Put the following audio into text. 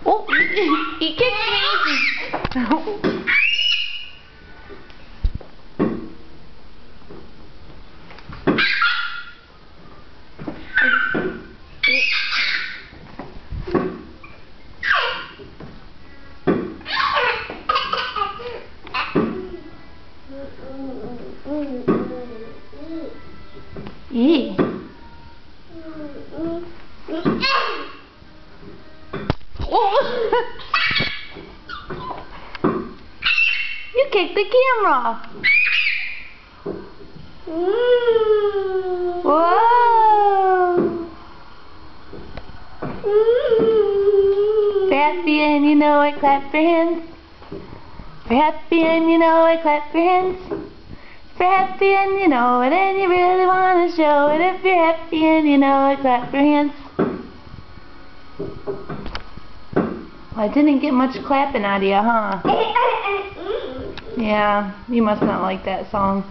Oh, he kicked me. Eee. Oh. You kicked the camera. Whoa. If you're happy and you know it, clap your hands. If you're happy and you know it, clap your hands. If you're happy and you know it and you really want to show it. If you're happy and you know it, clap your hands. Well, I didn't get much clapping out of you, huh? Yeah, you must not like that song.